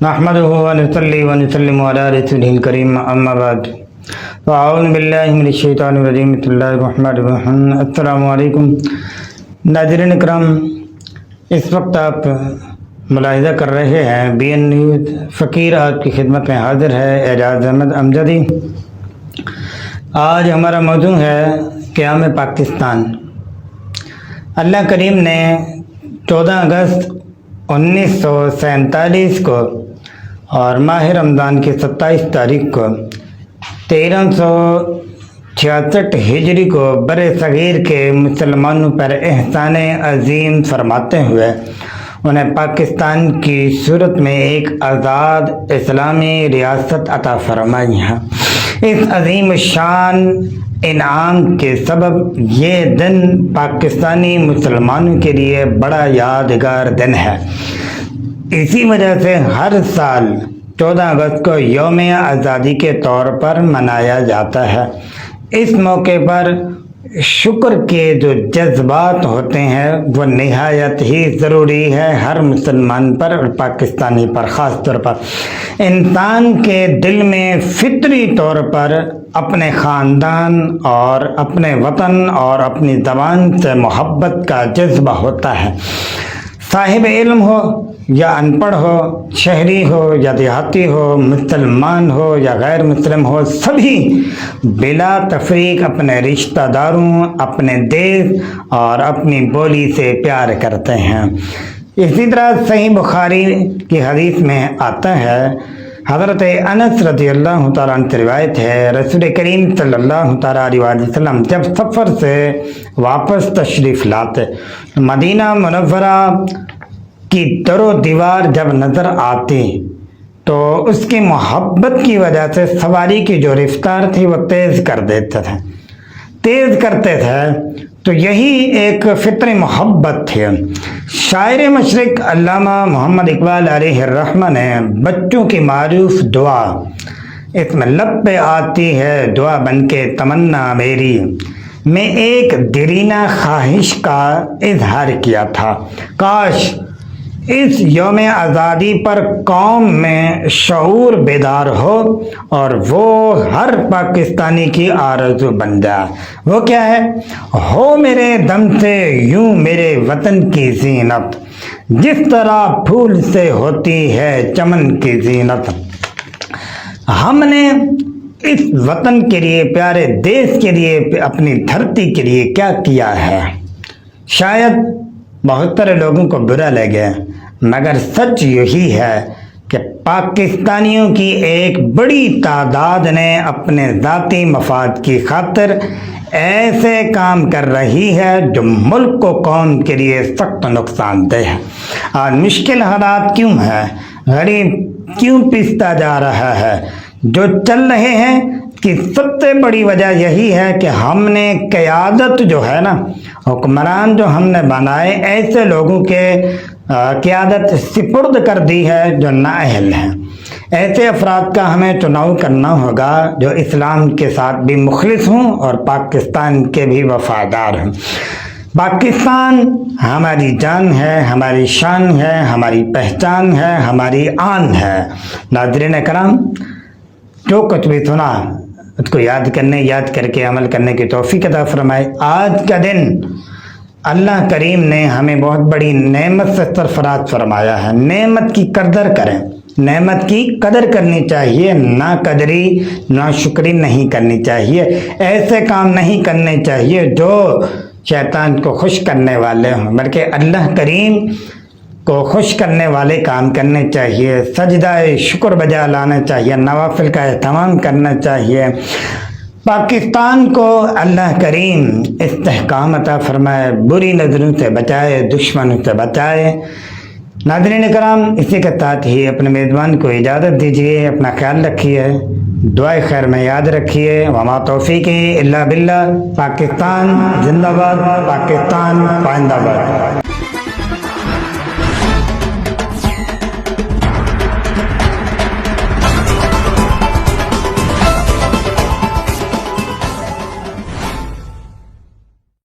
نحمده ونصلي ونسلم على رسوله الكريم اما بعد فاعوذ باللہ من الشیطان الرجیم بسم اللہ الرحمن الرحیم السلام علیکم ناظرین اکرام، اس وقت آپ ملاحظہ کر رہے ہیں بی این نیوز فقیر آپ کی خدمت میں حاضر ہے اعجاز احمد امجدی۔ آج ہمارا موضوع ہے قیام پاکستان۔ اللہ کریم نے 14 اگست 1947 کو اور ماہ رمضان کی 27 تاریخ کو 1366 ہجری کو بر صغیر کے مسلمانوں پر احسان عظیم فرماتے ہوئے انہیں پاکستان کی صورت میں ایک آزاد اسلامی ریاست عطا فرمائی ہے۔ اس عظیم شان انعام کے سبب یہ دن پاکستانی مسلمانوں کے لیے بڑا یادگار دن ہے۔ اسی وجہ سے ہر سال 14 اگست کو یوم آزادی کے طور پر منایا جاتا ہے۔ اس موقع پر شکر کے جو جذبات ہوتے ہیں وہ نہایت ہی ضروری ہے ہر مسلمان پر اور پاکستانی پر خاص طور پر۔ انسان کے دل میں فطری طور پر اپنے خاندان اور اپنے وطن اور اپنی زبان سے محبت کا جذبہ ہوتا ہے۔ صاحب علم ہو یا ان پڑھ ہو، شہری ہو یا دیہاتی ہو، مسلمان ہو یا غیر مسلم ہو، سبھی بلا تفریق اپنے رشتہ داروں، اپنے دیش اور اپنی بولی سے پیار کرتے ہیں۔ اسی طرح صحیح بخاری کی حدیث میں آتا ہے، حضرت انس رضی اللہ تعالیٰ عنہ سے روایت ہے، رسول کریم صلی اللہ تعالیٰ علیہ وسلم جب سفر سے واپس تشریف لاتے، مدینہ منورہ کی در و دیوار جب نظر آتی تو اس کی محبت کی وجہ سے سواری کی جو رفتار تھی وہ تیز کرتے تھے، تو یہی ایک فطری محبت تھی۔ شاعر مشرق علامہ محمد اقبال علیہ الرحمہ نے بچوں کی معروف دعا، اس میں لب پہ آتی ہے دعا بن کے تمنا میری، میں ایک دیرینہ خواہش کا اظہار کیا تھا، کاش اس یوم آزادی پر قوم میں شعور بیدار ہو اور وہ ہر پاکستانی کی آرزو بن جائے۔ وہ کیا ہے؟ ہو میرے دم سے یوں میرے وطن کی زینت، جس طرح پھول سے ہوتی ہے چمن کی زینت۔ ہم نے اس وطن کے لیے، پیارے دیش کے لیے، اپنی دھرتی کے لیے کیا کیا ہے؟ شاید بہت سارے لوگوں کو برا لگے، مگر سچ یہی ہے کہ پاکستانیوں کی ایک بڑی تعداد نے اپنے ذاتی مفاد کی خاطر ایسے کام کر رہی ہے جو ملک کو قوم کے لیے سخت نقصان دہ ہے۔ آج مشکل حالات کیوں ہے؟ غریب کیوں پستا جا رہا ہے؟ جو چل رہے ہیں کہ سب سے بڑی وجہ یہی ہے کہ ہم نے قیادت جو ہے نا، حکمران جو ہم نے بنائے، ایسے لوگوں کے قیادت سپرد کر دی ہے جو نااہل ہیں۔ ایسے افراد کا ہمیں چناؤ کرنا ہوگا جو اسلام کے ساتھ بھی مخلص ہوں اور پاکستان کے بھی وفادار ہوں۔ پاکستان ہماری جان ہے، ہماری شان ہے، ہماری پہچان ہے، ہماری آن ہے۔ ناظرین کرام، جو کچھ بھی سنا اس کو یاد کر کے عمل کرنے کی توفیق عطا فرمائے۔ آج کا دن اللہ کریم نے ہمیں بہت بڑی نعمت سے سرفراز فرمایا ہے۔ نعمت کی قدر کریں، نعمت کی قدر کرنی چاہیے، نہ قدری نہ شکری نہیں کرنی چاہیے، ایسے کام نہیں کرنے چاہیے جو شیطان کو خوش کرنے والے ہوں، بلکہ اللہ کریم کو خوش کرنے والے کام کرنے چاہیے۔ سجدہ شکر بجا لانا چاہیے، نوافل کا اہتمام کرنا چاہیے۔ پاکستان کو اللہ کریم استحکام عطا فرمائے، بری نظروں سے بچائے، دشمنوں سے بچائے۔ ناظرین کرام، اسی کے ساتھ ہی اپنے میزبان کو اجازت دیجیے، اپنا خیال رکھیے، دعائے خیر میں یاد رکھیے۔ وما توفیقی الا باللہ۔ پاکستان زندہ باد، پاکستان پائندہ باد۔